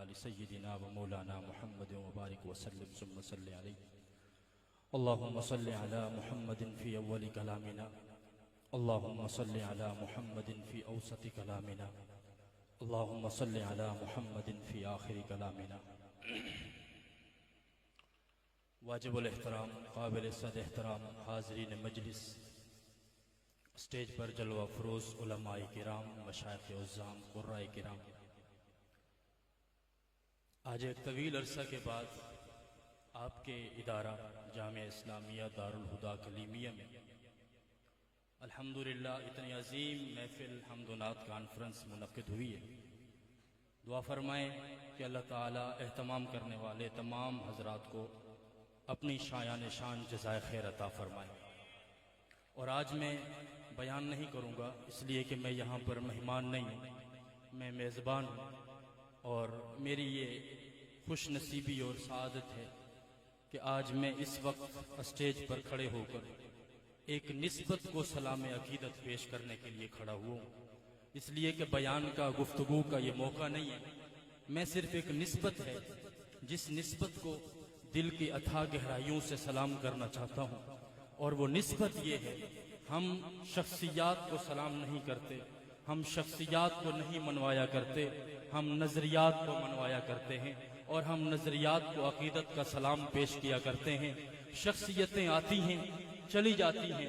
آل سیدنا و مولانا محمد وبارک وسلم ثم صلی علیہ اللہم صلی علی محمد فی اول کلامنا اللہم صلی علی محمد فی اوسط کلامنا اللہم صلی علی محمد فی آخر کلامنا۔ واجب الاحترام، قابل صد احترام حاضرین مجلس، اسٹیج پر جلوہ فروز علماء کرام، مشائخ عظام، قراء کرام، آج ایک طویل عرصہ کے بعد آپ کے ادارہ جامعہ اسلامیہ دارالہدیٰ کلیمیہ میں الحمدللہ اتنی عظیم محفل حمد و نعت کانفرنس منعقد ہوئی ہے۔ دعا فرمائیں کہ اللہ تعالیٰ اہتمام کرنے والے تمام حضرات کو اپنی شایان شان جزائے خیر عطا فرمائیں۔ اور آج میں بیان نہیں کروں گا اس لیے کہ میں یہاں پر مہمان نہیں ہوں، میں میزبان ہوں، اور میری یہ خوش نصیبی اور سعادت ہے کہ آج میں اس وقت اسٹیج پر کھڑے ہو کر ایک نسبت کو سلام عقیدت پیش کرنے کے لیے کھڑا ہوا ہوں، اس لیے کہ بیان کا، گفتگو کا یہ موقع نہیں ہے۔ میں صرف ایک نسبت ہے جس نسبت کو دل کی اتھاہ گہرائیوں سے سلام کرنا چاہتا ہوں، اور وہ نسبت یہ ہے، ہم شخصیات کو سلام نہیں کرتے، ہم شخصیات کو نہیں منوایا کرتے، ہم نظریات کو منوایا کرتے ہیں، اور ہم نظریات کو عقیدت کا سلام پیش کیا کرتے ہیں۔ شخصیتیں آتی ہیں چلی جاتی ہیں،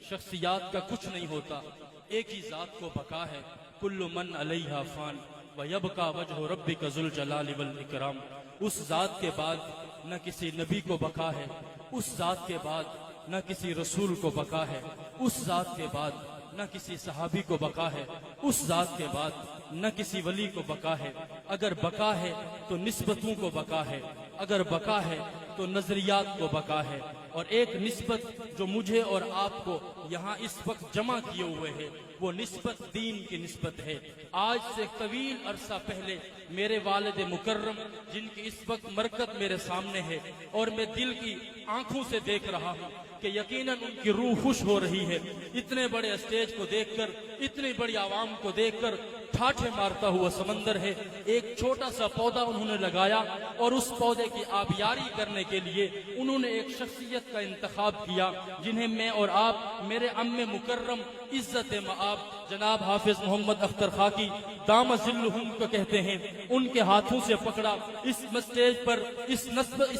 شخصیات کا کچھ نہیں ہوتا، ایک ہی ذات کو بقا ہے، کل من علیہا فان ویبقى وجہ ربک ذو الجلال والاکرام۔ اس ذات کے بعد نہ کسی نبی کو بقا ہے، اس ذات کے بعد نہ کسی رسول کو بقا ہے، اس ذات کے بعد نہ کسی صحابی کو بقا ہے، اس ذات کے بعد نہ کسی ولی کو بقا ہے۔ اگر بقا ہے تو نسبتوں کو بقا ہے، اگر بقا ہے تو نظریات کو بقا ہے۔ اور ایک نسبت جو مجھے اور آپ کو یہاں اس وقت جمع کیے ہوئے ہے، وہ نسبت دین کی نسبت ہے۔ آج سے طویل عرصہ پہلے میرے والد مکرم، جن کی اس وقت مرکت میرے سامنے ہے اور میں دل کی آنکھوں سے دیکھ رہا ہوں کہ یقیناً ان کی روح خوش ہو رہی ہے، اتنے بڑے اسٹیج کو دیکھ کر، اتنی بڑی عوام کو دیکھ کر ٹھاٹھے مارتا ہوا سمندر ہے۔ ایک چھوٹا سا پودا انہوں نے لگایا، اور اس پودے کی آبیاری کرنے کے لیے انہوں نے ایک شخصیت کا انتخاب کیا، جنہیں میں اور آپ، میرے عم مکرم عزت مآب جناب حافظ محمد اختر خاکی دام ظلہم کو کہتے ہیں۔ ان کے ہاتھوں سے پکڑا، اس اسٹیج پر، اس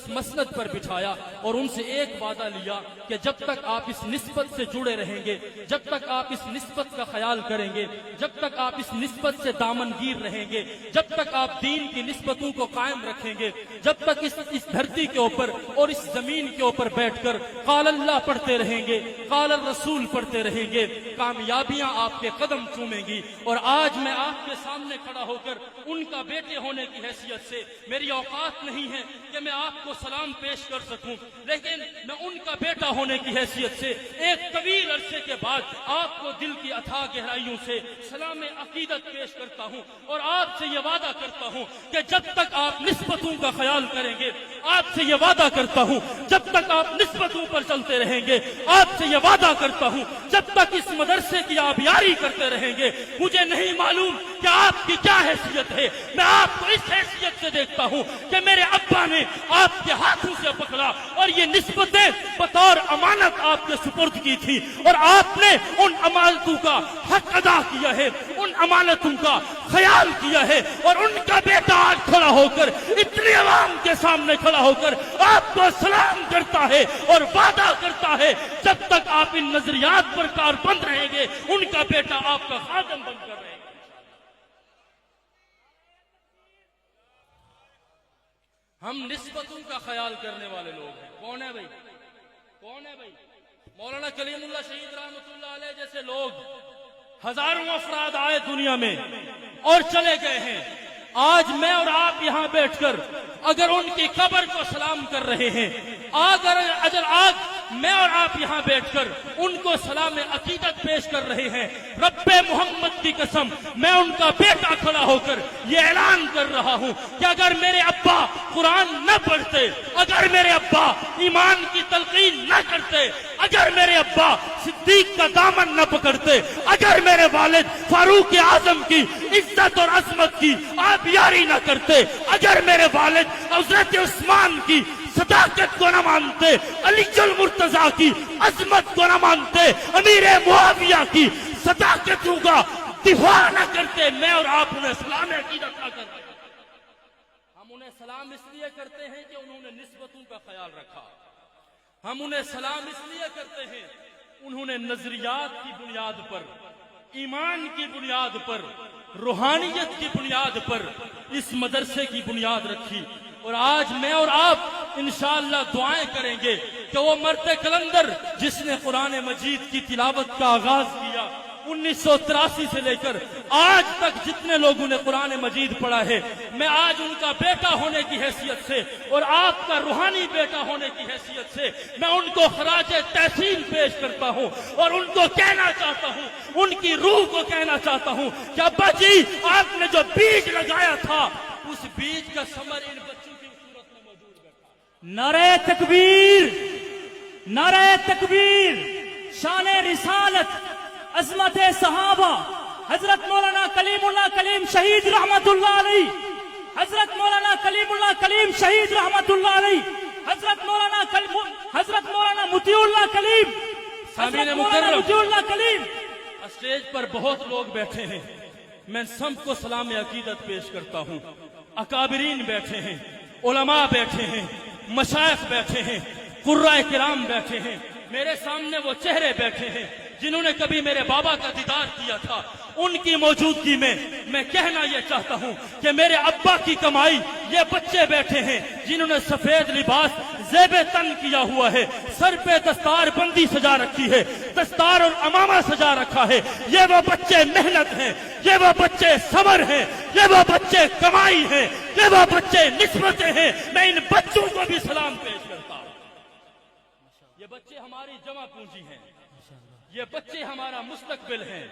مسند پر بٹھایا، اور ان سے ایک وعدہ لیا کہ جب تک آپ اس نسبت سے جڑے رہیں گے، جب تک آپ اس نسبت کا خیال کریں گے، جب تک آپ اس نسبت سے دامن گیر رہیں گے، جب تک آپ دین کی نسبتوں کو قائم رکھیں گے، جب تک اس دھرتی کے اوپر اور اس زمین کے اوپر بیٹھ کر قال اللہ پڑھتے رہیں گے، قال الرسول پڑھتے رہیں گے، کامیابیاں آپ کے قدم چومیں گی۔ اور آج میں آپ کے سامنے کھڑا ہو کر ان کا بیٹے ہونے کی حیثیت سے، میری اوقات نہیں ہے کہ میں آپ کو سلام پیش کر سکوں، لیکن میں ان کا بیٹا ہونے کی حیثیت سے ایک طویل عرصے کے بعد آپ کو دل کی اتھاہ گہرائیوں سے سلام عقیدت پیش کرتا ہوں، اور آپ سے یہ وعدہ کرتا ہوں کہ جب تک آپ نسبتوں کا خیال کریں گے، آپ سے یہ وعدہ کرتا ہوں جب تک آپ نسبتوں پر چلتے رہیں گے، آپ سے یہ وعدہ کرتا ہوں جب تک اس مدرسے کی آبیاری کرتے رہیں گے۔ مجھے نہیں معلوم کہ آپ کی کیا حیثیت ہے، میں آپ کو اس حیثیت سے دیکھتا ہوں کہ میرے ابا نے آپ کے ہاتھوں سے پکڑا اور یہ نسبتیں بطور امانت آپ کے سپرد کی تھی، اور آپ نے ان امانتوں کا حق ادا کیا ہے، ان امانتوں کا خیال کیا ہے، اور ان کا بیٹا آج کھڑا ہو کر اتنی عوام کے سامنے کھڑا ہو کر آپ کو سلام کرتا ہے اور وعدہ کرتا ہے جب تک آپ ان نظریات پر کاربند رہیں گے، ان کا بیٹا آپ کا خادم بن کر رہے گا۔ ہم نسبتوں کا خیال کرنے والے لوگ ہیں۔ کون ہے بھائی؟ کون ہے بھائی؟ مولانا کلیم اللہ شہید رحمۃ اللہ علیہ جیسے لوگ، ہزاروں افراد آئے دنیا میں اور چلے گئے ہیں۔ آج میں اور آپ یہاں بیٹھ کر اگر ان کی قبر کو سلام کر رہے ہیں، میں اور آپ یہاں بیٹھ کر ان کو سلام عقیدت پیش کر رہے ہیں، رب محمد کی قسم میں ان کا بیٹا کھڑا ہو کر یہ اعلان کر رہا ہوں کہ اگر میرے ابا قرآن نہ پڑھتے، اگر میرے ابا ایمان کی تلقین نہ کرتے، اگر میرے ابا صدیق کا دامن نہ پکڑتے، اگر میرے والد فاروق اعظم کی عزت اور عظمت کی آبیاری نہ کرتے، اگر میرے والد حضرت عثمان کی صداقت کو نہ مانتے، علی المرتضیٰ کی عظمت کو نہ مانتے، امیر معاویہ کی صداقتوں کا دفاع نہ کرتے، میں اور آپ انہیں سلام عقیدت نہ کرتے۔ ہم انہیں سلام اس لیے کرتے ہیں کہ انہوں نے نسبتوں کا خیال رکھا، ہم انہیں سلام اس لیے کرتے ہیں انہوں نے نظریات کی بنیاد پر، ایمان کی بنیاد پر، روحانیت کی بنیاد پر اس مدرسے کی بنیاد رکھی۔ اور آج میں اور آپ انشاءاللہ دعائیں کریں گے کہ وہ مرد کلندر جس نے قرآن مجید کی تلاوت کا آغاز کیا 1983 سے لے کر آج تک جتنے لوگوں نے قرآن مجید پڑھا ہے، میں آج ان کا بیٹا ہونے کی حیثیت سے اور آپ کا روحانی بیٹا ہونے کی حیثیت سے میں ان کو خراج تحسین پیش کرتا ہوں اور ان کو کہنا چاہتا ہوں، ان کی روح کو کہنا چاہتا ہوں کہ ابا جی آپ نے جو بیج لگایا تھا اس بیج کا ثمر ان بچوں کی صورت میں موجود ہے۔ نعرہ تکبیر، نعرہ تکبیر، شان رسالت، عظمت صحابہ، حضرت مولانا کلیم اللہ کلیم شہید رحمت اللہ علیہ، حضرت مولانا کلیم اللہ کلیم شہید رحمت اللہ علیہ، حضرت مولانا مطیع اللہ کلیم، حضرت مولانا مطیع اللہ کلیم۔ اسٹیج پر بہت لوگ بیٹھے ہیں، میں سب کو سلام عقیدت پیش کرتا ہوں۔ اکابرین بیٹھے ہیں، علماء بیٹھے ہیں، مشائخ بیٹھے ہیں، قرائے کرام بیٹھے ہیں، میرے سامنے وہ چہرے بیٹھے ہیں جنہوں نے کبھی میرے بابا کا دیدار کیا تھا۔ ان کی موجودگی میں کہنا یہ چاہتا ہوں کہ میرے ابا کی کمائی یہ بچے بیٹھے ہیں جنہوں نے سفید لباس زیب تن کیا ہوا ہے، سر پہ دستار بندی سجا رکھی ہے، دستار اور امامہ سجا رکھا ہے۔ یہ وہ بچے محنت ہیں، یہ وہ بچے صبر ہیں، یہ وہ بچے کمائی ہیں، یہ وہ بچے نسبتیں ہیں۔ میں ان بچوں کو بھی سلام پیش کرتا ہوں۔ یہ بچے ہماری جمع پونجی ہیں، یہ بچے ہمارا مستقبل ہیں،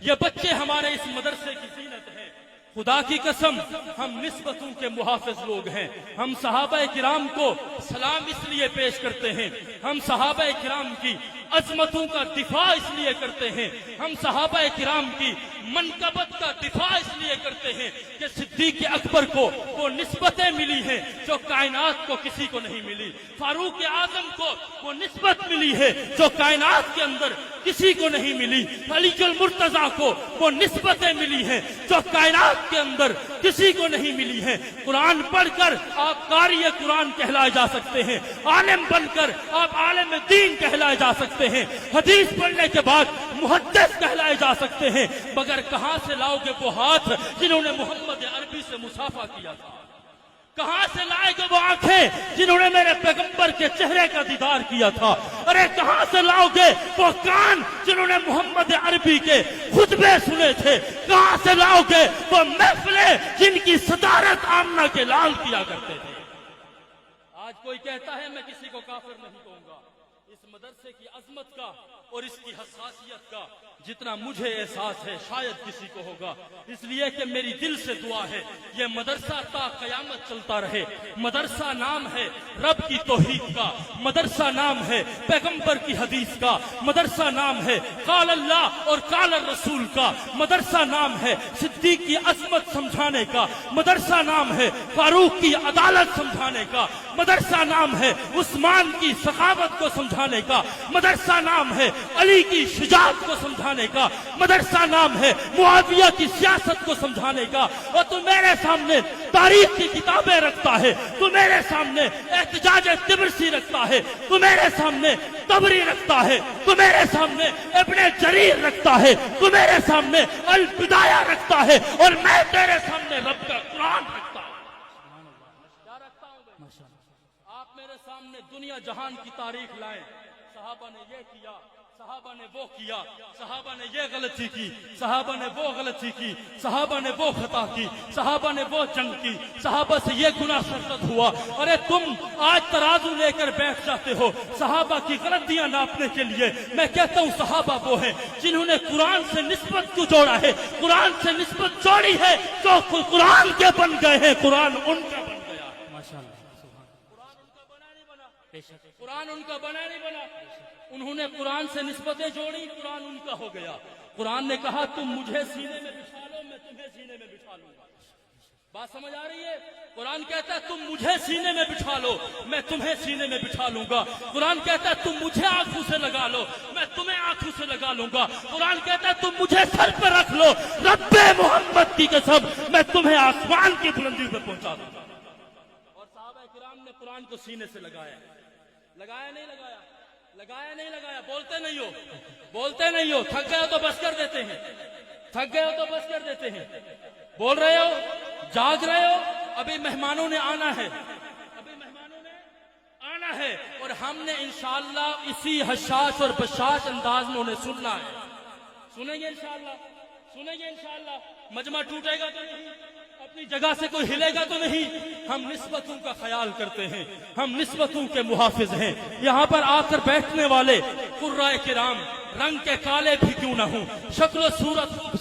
یہ بچے ہمارے اس مدرسے کی زینت ہیں۔ خدا کی قسم ہم نسبتوں کے محافظ لوگ ہیں۔ ہم صحابہ کرام کو سلام اس لیے پیش کرتے ہیں، ہم صحابہ کرام کی عظمتوں کا دفاع اس لیے کرتے ہیں، ہم صحابہ کرام کی منقبت کا دفاع اس لیے کرتے ہیں کہ صدیق اکبر کو وہ نسبتیں ملی ہیں جو کائنات کو کسی کو نہیں ملی، فاروق اعظم کو وہ نسبت ملی ہے جو کائنات کے اندر کسی کو نہیں ملی، علی المرتضیٰ کو وہ نسبتیں ملی ہیں جو کائنات کے اندر کسی کو نہیں ملی ہیں۔ قرآن پڑھ کر آپ قاری قرآن کہلائے جا سکتے ہیں، عالم بن کر آپ عالم دین کہلائے جا سکتے ہیں، حدیث پڑھنے کے بعد محدث کہلائے جا سکتے ہیں، مگر کہاں سے لاؤ گے وہ ہاتھ جنہوں نے محمد عربی سے مصافحہ کیا تھا؟ کہاں سے لائے گے وہ آنکھیں جنہوں نے میرے پیغمبر کے چہرے کا دیدار کیا تھا؟ ارے کہاں سے لاؤ گے وہ کان جنہوں نے محمد عربی کے خطبے سنے تھے؟ کہاں سے لاؤ گے وہ محفلیں جن کی صدارت آمنہ کے لال کیا کرتے تھے؟ آج کوئی کہتا ہے میں کسی کو کافر نہیں کہوں گا۔ اس مدرسے کی عظمت کا اور اس کی حساسیت کا جتنا مجھے احساس ہے شاید کسی کو ہوگا، اس لیے کہ میری دل سے دعا ہے یہ مدرسہ تا قیامت چلتا رہے۔ مدرسہ نام ہے رب کی توحید کا، مدرسہ نام ہے پیغمبر کی حدیث کا، مدرسہ نام ہے قال اللہ اور قال الرسول کا، مدرسہ نام ہے صدیق کی عظمت سمجھانے کا، مدرسہ نام ہے فاروق کی عدالت سمجھانے کا، مدرسہ نام ہے عثمان کی سخاوت کو سمجھانے کا، مدرسہ نام ہے علی کی شجاعت کو سمجھانے کا، مدرسہ نام ہے معاویہ کی سیاست کو سمجھانے کا۔ اور تو میرے سامنے تاریخ کی کتابیں رکھتا ہے، تو میرے سامنے احتجاج طبرسی رکھتا ہے، تو میرے سامنے طبری رکھتا ہے، تو میرے سامنے ابن جریر رکھتا ہے، تو میرے سامنے البدایہ رکھتا ہے، اور میں تیرے سامنے رب کا قرآن رکھتا ہوں۔ کیا رکھتا ہوں آپ میرے سامنے دنیا جہان کی تاریخ لائیں، صحابہ نے یہ کیا، صحابہ نے وہ کیا، صحابہ نے یہ غلطی کی، صحابہ نے وہ غلطی کی، صحابہ نے وہ خطا کی، صحابہ نے وہ جنگ کی، صحابہ سے یہ گناہ سرزد ہوا۔ ارے تم آج ترازو لے کر بیٹھ جاتے ہو صحابہ کی غلطیاں ناپنے کے لیے۔ میں کہتا ہوں صحابہ وہ ہیں جنہوں نے قرآن سے نسبت کو جوڑا ہے، قرآن سے نسبت جوڑی ہے، جو قرآن کے بن گئے ہیں، قرآن ان کا بن گیا۔ ماشاءاللہ، قرآن ان کا بنا نہیں بنا، بے شک، قرآن ان کا بنا نہیں بنا، انہوں نے قرآن سے نسبتیں جوڑی، قرآن ان کا ہو گیا۔ قرآن نے کہا تم مجھے سینے میں بٹھا لو، میں تمہیں سینے میں بٹھا لوں گا۔ بات سمجھ آ رہی ہے؟ قرآن کہتا ہے تم مجھے سینے میں بٹھا لو، میں تمہیں سینے میں بٹھا لوں گا۔ قرآن کہتا ہے تم مجھے آنکھوں سے لگا لو، میں تمہیں آنکھوں سے لگا لوں گا۔ قرآن کہتا ہے تم مجھے سر پہ رکھ لو، رب محمد کی قسم میں تمہیں آسمان کی بلندی پہ پہنچا دوں گا۔ اور صحابہ کرام نے قرآن کو سینے سے لگایا، لگایا نہیں لگایا، لگایا نہیں لگایا؟ بولتے نہیں ہو، بولتے نہیں ہو، تھک گئے ہو تو بس کر دیتے ہیں، تھک گئے ہو تو بس کر دیتے ہیں۔ بول رہے ہو، جاگ رہے ہو، ابھی مہمانوں نے آنا ہے، ابھی مہمانوں نے آنا ہے، اور ہم نے انشاءاللہ اسی حشاش اور بشاش انداز میں انہیں سننا ہے۔ سنیں گے انشاءاللہ، سنیں گے انشاءاللہ۔ مجمع ٹوٹے گا تو نہیں، اپنی جگہ سے کوئی ہلے گا تو نہیں۔ ہم نسبتوں کا خیال کرتے ہیں، ہم نسبتوں کے محافظ ہیں۔ یہاں پر آ کر بیٹھنے والے قرائے کرام رنگ کے کالے بھی کیوں نہ ہوں، شکل و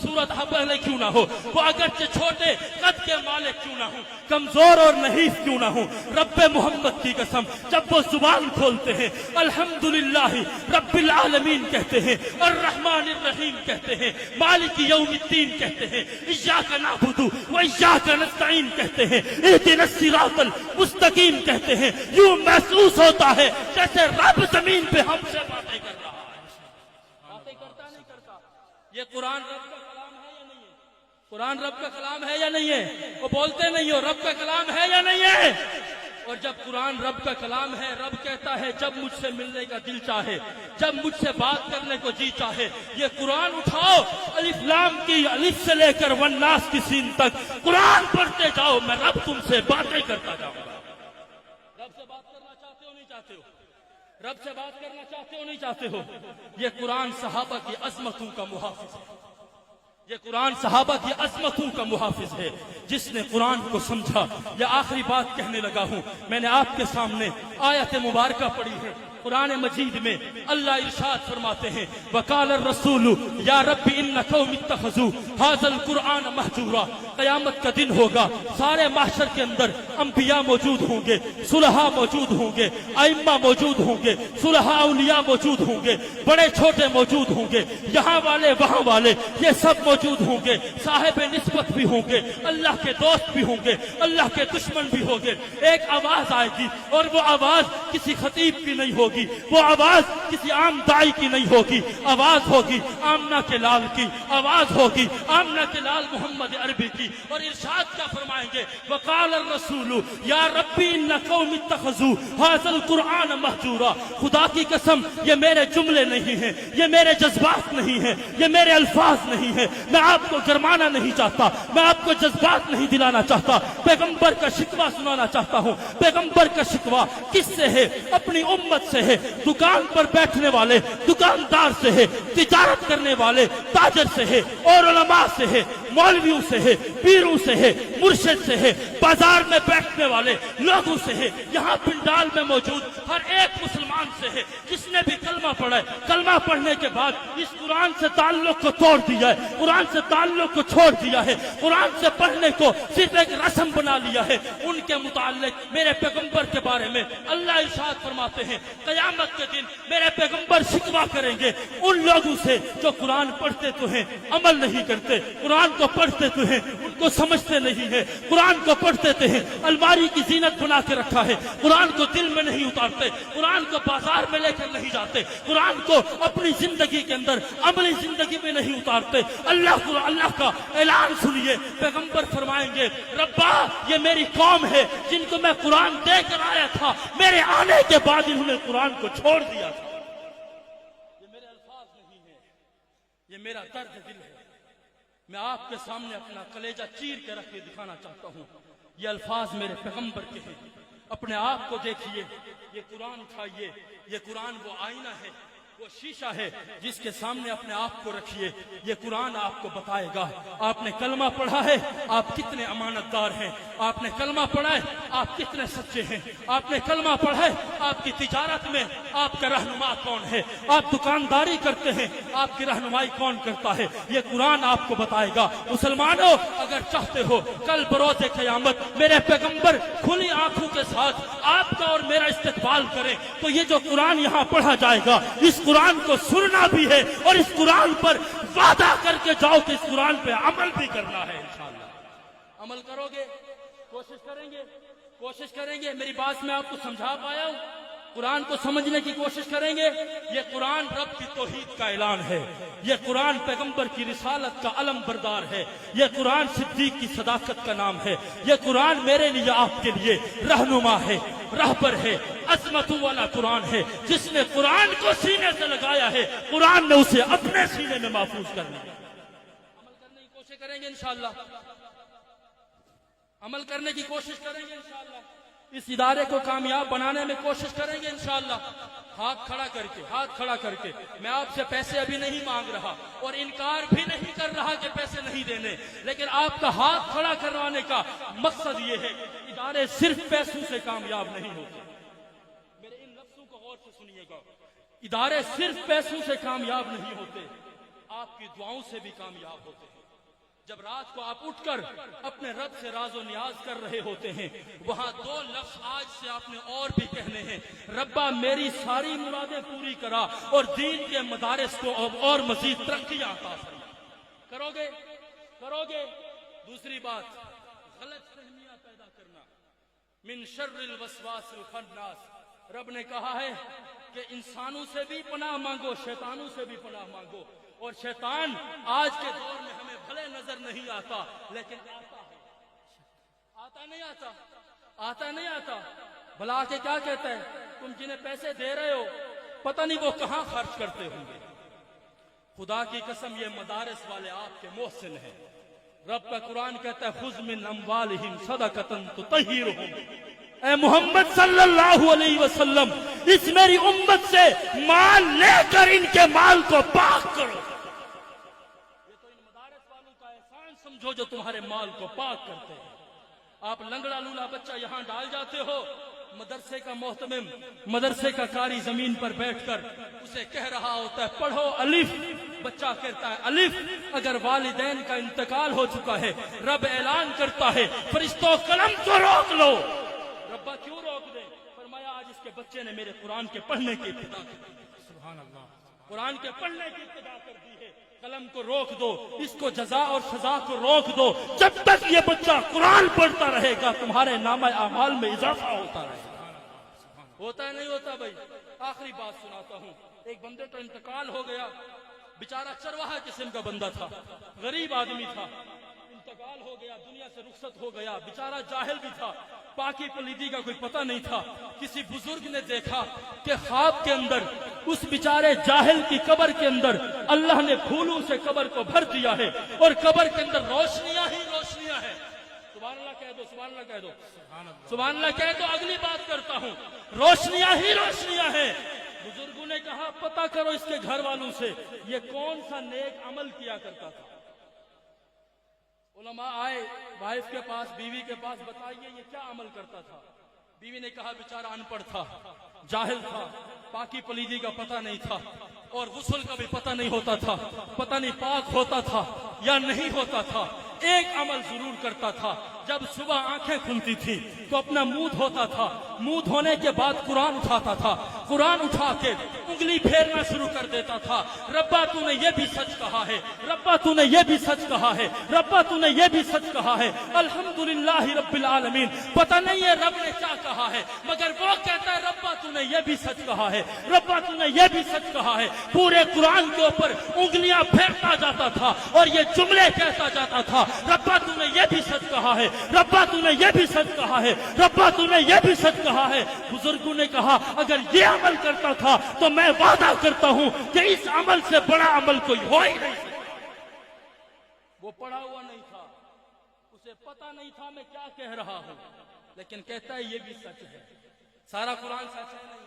صورت حبلے کیوں نہ ہو، وہ اگرچہ چھوٹے قد کے مالک کیوں نہ ہوں، کمزور اور نحیف کیوں نہ ہوں، رب محمد کی قسم جب وہ زبان کھولتے ہیں الحمدللہ رب العالمین کہتے ہیں، الرحمن الرحیم کہتے ہیں، مالک یوم الدین کہتے ہیں، ایاک نعبد و ایاک نستعین کہتے ہیں، اہدنا الصراط المستقیم کہتے ہیں، یوں محسوس ہوتا ہے جیسے رب زمین پہ ہم سے باتیں کر رہا ہے۔ باتیں کرتا نہیں کرتا؟ یہ قرآن رب کا کلام ہے یا نہیں ہے؟ قرآن رب کا کلام ہے یا نہیں ہے؟ وہ بولتے نہیں ہو، رب کا کلام ہے یا نہیں ہے؟ اور جب قرآن رب کا کلام ہے، رب کہتا ہے جب مجھ سے ملنے کا دل چاہے، جب مجھ سے بات کرنے کو جی چاہے، یہ قرآن اٹھاؤ، الف لام کی الف سے لے کر والناس کی سین تک قرآن پڑھتے جاؤ، میں رب تم سے باتیں کرتا جاؤں گا۔ رب سے بات کرنا چاہتے ہو نہیں چاہتے ہو؟ رب سے بات کرنا چاہتے ہو نہیں چاہتے ہو؟ یہ قرآن صحابہ کی عظمتوں کا محافظ ہے، یہ قرآن صحابہ کی عظمتوں کا محافظ ہے۔ جس نے قرآن کو سمجھا، یہ آخری بات کہنے لگا ہوں، میں نے آپ کے سامنے آیت مبارکہ پڑھی ہے قرآن مجید میں۔ اللہ ارشاد فرماتے ہیں وقال الرسول یا رب ان قوم اتخذوا هذا القرآن مہجورا۔ قیامت کا دن ہوگا، سارے محشر کے اندر انبیاء موجود ہوں گے، صلحاء موجود ہوں گے، ائمہ موجود ہوں گے، صلحاء اولیاء موجود ہوں گے، بڑے چھوٹے موجود ہوں گے، یہاں والے وہاں والے، یہ سب موجود ہوں گے، صاحب نسبت بھی ہوں گے، اللہ کے دوست بھی ہوں گے، اللہ کے دشمن بھی ہوں گے۔ ایک آواز آئے گی اور وہ آواز کسی خطیب کی نہیں ہوگی، وہ آواز کسی عام دائی کی نہیں ہوگی، آواز ہوگی آمنہ کے لال کی، آواز ہوگی آمنہ کے لال محمد عربی کی۔ اور ارشاد کیا فرمائیں گے وقال الرسول یا ربی ان قوم اتخذوا هذا القرآن مہجورا۔ خدا کی قسم یہ میرے جملے نہیں ہیں، یہ میرے جذبات نہیں ہیں، یہ میرے الفاظ نہیں ہیں، میں آپ کو گرمانا نہیں چاہتا، میں آپ کو جذبات نہیں دلانا چاہتا، پیغمبر کا شکوہ سنانا چاہتا ہوں۔ پیغمبر کا شکوہ کس سے ہے؟ اپنی امت سے ہے، دکان پر بیٹھنے والے دکاندار سے ہے، تجارت کرنے والے تاجر سے ہے، اور علماء سے ہے، مولویوں سے ہے، پیروں سے ہے، مرشد سے ہے، بازار میں بیٹھنے والے لوگوں سے ہے، یہاں پنڈال میں موجود ہر ایک مسلمان سے ہے جس نے بھی کلمہ پڑھا ہے۔ کلمہ پڑھنے کے بعد اس قرآن سے تعلق کو توڑ دیا ہے، قرآن سے تعلق کو چھوڑ دیا ہے، قرآن سے پڑھنے کو صرف ایک رسم بنا لیا ہے۔ ان کے متعلق میرے پیغمبر کے بارے میں اللہ ارشاد فرماتے ہیں قیامت کے دن میرے پیغمبر شکوہ کریں گے ان لوگوں سے جو قرآن پڑھتے تو ہیں عمل نہیں کرتے، قرآن کو پڑھتے تو ہیں ان کو سمجھتے نہیں ہیں، قرآن کو پڑھتے تو ہیں الماری کی زینت بنا کے رکھا ہے، قرآن کو دل میں نہیں اتارتے، قرآن کو بازار میں لے کر نہیں جاتے، قرآن کو اپنی زندگی کے اندر عملی زندگی میں نہیں اتارتے۔ اللہ کا اعلان سنیے، پیغمبر فرمائیں گے ربا یہ میری قوم ہے جن کو میں قرآن دے کر آیا تھا، میرے آنے کے بعد انہوں نے قرآن کو چھوڑ دیا تھا۔ یہ میرے الفاظ نہیں ہیں، یہ میرا درد دل ہے۔ میں آپ کے سامنے اپنا کلیجہ چیر کے رکھ کے دکھانا چاہتا ہوں، یہ الفاظ میرے پیغمبر کے ہیں۔ اپنے آپ کو دیکھیے، یہ قرآن اٹھائیے، یہ قرآن وہ آئینہ ہے، وہ شیشہ ہے جس کے سامنے اپنے آپ کو رکھیے. یہ قرآن آپ کو بتائے گا آپ نے کلمہ پڑھا ہے آپ کتنے امانت دار ہیں, آپ نے کلمہ پڑھا ہے آپ کتنے سچے ہیں, آپ نے کلمہ پڑھا ہے آپ کی تجارت میں آپ کا رہنما کون ہے, آپ دکانداری کرتے ہیں آپ کی رہنمائی کون کرتا ہے. یہ قرآن آپ کو بتائے گا. مسلمانوں اگر چاہتے ہو کل بروز قیامت میرے پیغمبر کھلی آنکھوں کے ساتھ آپ کا اور میرا استقبال کریں تو یہ جو قرآن یہاں پڑھا جائے گا اس قرآن کو سننا بھی ہے اور اس قرآن پر وعدہ کر کے جاؤ کہ اس قرآن پہ عمل بھی کرنا ہے. انشاءاللہ عمل کرو گے, کوشش کریں گے. میری بات میں آپ کو سمجھا پایا ہوں؟ قرآن کو سمجھنے کی کوشش کریں گے. یہ قرآن رب کی توحید کا اعلان ہے, یہ قرآن پیغمبر کی رسالت کا علم بردار ہے, یہ قرآن صدیق کی صداقت کا نام ہے, یہ قرآن میرے لیے آپ کے لیے رہنما ہے, رہبر ہے, عظمت والا قرآن ہے. جس نے قرآن کو سینے سے لگایا ہے قرآن نے اسے اپنے سینے میں محفوظ کر لیا. عمل کرنے کی کوشش کریں گے انشاءاللہ, عمل کرنے کی کوشش کریں گے انشاءاللہ. اس ادارے کو کامیاب بنانے میں کوشش کریں گے انشاءاللہ. ہاتھ کھڑا کر کے میں آپ سے پیسے ابھی نہیں مانگ رہا اور انکار بھی نہیں کر رہا کہ پیسے نہیں دینے, لیکن آپ کا ہاتھ کھڑا کروانے کا مقصد یہ ہے کہ ادارے صرف پیسوں سے کامیاب نہیں ہوتے. میرے ان لفظوں کو غور سے سنیے گا. ادارے صرف پیسوں سے کامیاب نہیں ہوتے, آپ کی دعاؤں سے بھی کامیاب ہوتے ہیں. جب رات کو آپ اٹھ کر اپنے رب سے راز و نیاز کر رہے ہوتے ہیں وہاں دو لفظ آج سے آپ نے اور بھی کہنے ہیں, ربا میری ساری مرادیں پوری کرا اور دین کے مدارس کو اور مزید ترقی عطا فرما. کرو گے. دوسری بات, غلط فہمیاں پیدا کرنا. من شر الوسواس الخناس. رب نے کہا ہے کہ انسانوں سے بھی پناہ مانگو, شیطانوں سے بھی پناہ مانگو. اور شیطان آج کے دور میں ہمیں بھلے نظر نہیں آتا لیکن آتا نہیں آتا. بلا کے کیا کہتا ہے, تم جنہیں پیسے دے رہے ہو پتہ نہیں وہ کہاں خرچ کرتے ہوں گے. خدا کی قسم یہ مدارس والے آپ کے محسن ہیں. رب کا قرآن کہتا ہے خذ من اموالہم صدقۃ تطہرہم. اے محمد صلی اللہ علیہ وسلم اس میری امت سے مال لے کر ان کے مال کو پاک کرو. یہ تو ان مدارس والوں کا احسان سمجھو جو تمہارے مال کو پاک کرتے ہیں. آپ لنگڑا لولا بچہ یہاں ڈال جاتے ہو, مدرسے کا محتمم, مدرسے کا قاری زمین پر بیٹھ کر اسے کہہ رہا ہوتا ہے پڑھو الف. بچہ کہتا ہے الف. اگر والدین کا انتقال ہو چکا ہے رب اعلان کرتا ہے فرشتوں قلم کو روک لو. ربا کیوں روک دے؟ فرمایا آج اس کے بچے نے میرے قرآن کے پڑھنے کی ابتدا کر دی. سبحان اللہ, قرآن کے پڑھنے کی ابتدا کر دی ہے. قلم کو روک دو, اس کو جزا اور سزا کو روک دو. جب تک یہ بچہ قرآن پڑھتا رہے گا تمہارے نامہ اعمال میں اضافہ ہوتا رہے گا. ہوتا ہے نہیں ہوتا بھائی؟ آخری بات سناتا ہوں. ایک بندے کا انتقال ہو گیا, بیچارہ چرواہا قسم کا بندہ تھا, غریب آدمی تھا, انتقال ہو گیا, دنیا سے رخصت ہو گیا. بیچارہ جاہل بھی تھا, پاکی پلیدی کا کوئی پتہ نہیں تھا. کسی بزرگ نے دیکھا کہ خواب کے اندر اس بیچارے جاہل کی قبر کے اندر اللہ نے پھولوں سے قبر کو بھر دیا ہے اور قبر کے اندر روشنیاں ہی روشنیاں ہیں. سبحان اللہ کہہ دو, سبحان اللہ کہہ دو, سبحان اللہ کہہ دو. اگلی بات کرتا ہوں, روشنیاں ہی روشنیاں ہیں. بزرگوں نے کہا پتہ کرو اس کے گھر والوں سے یہ کون سا نیک عمل کیا کرتا تھا. علماء آئے وائف کے پاس, بیوی کے پاس, بتائیے یہ کیا عمل کرتا تھا. بیوی نے کہا بیچارہ ان پڑھ تھا, جاہل تھا, پاکی پلیدی کا پتہ نہیں تھا اور غسل کا بھی پتہ نہیں ہوتا تھا. پتہ نہیں پاک ہوتا تھا یا نہیں ہوتا تھا. ایک عمل ضرور کرتا تھا, جب صبح آنکھیں کھلتی تھی تو اپنا منہ دھوتا تھا, منہ دھونے کے بعد قرآن اٹھاتا تھا, قرآن اٹھا کے انگلی پھیرنا شروع کر دیتا تھا. ربا تو نے یہ بھی سچ کہا ہے, ربا تو نے یہ بھی سچ کہا ہے, ربا تو نے یہ بھی سچ کہا ہے. الحمدللہ رب العالمین. پتہ نہیں ہے رب نے کیا کہا ہے مگر وہ کہتا ہے ربا تو نے یہ بھی سچ کہا ہے, ربا تو نے یہ بھی سچ کہا ہے. پورے قرآن کے اوپر انگلیاں پھیرتا جاتا تھا اور یہ جملے کہتا جاتا تھا ربا تو نے یہ بھی سچ کہا ہے, ربا تو نے یہ بھی سچ کہا ہے, ربا تو نے یہ بھی سچ کہا ہے. بزرگوں نے کہا اگر یہ عمل کرتا تھا تو میں وعدہ کرتا ہوں کہ اس عمل سے بڑا عمل کوئی ہو ہی نہیں. وہ پڑھا ہوا نہیں تھا, اسے پتہ نہیں تھا میں کیا کہہ رہا ہوں, لیکن کہتا ہے یہ بھی سچ ہے. سارا قرآن سچ ہے نہیں,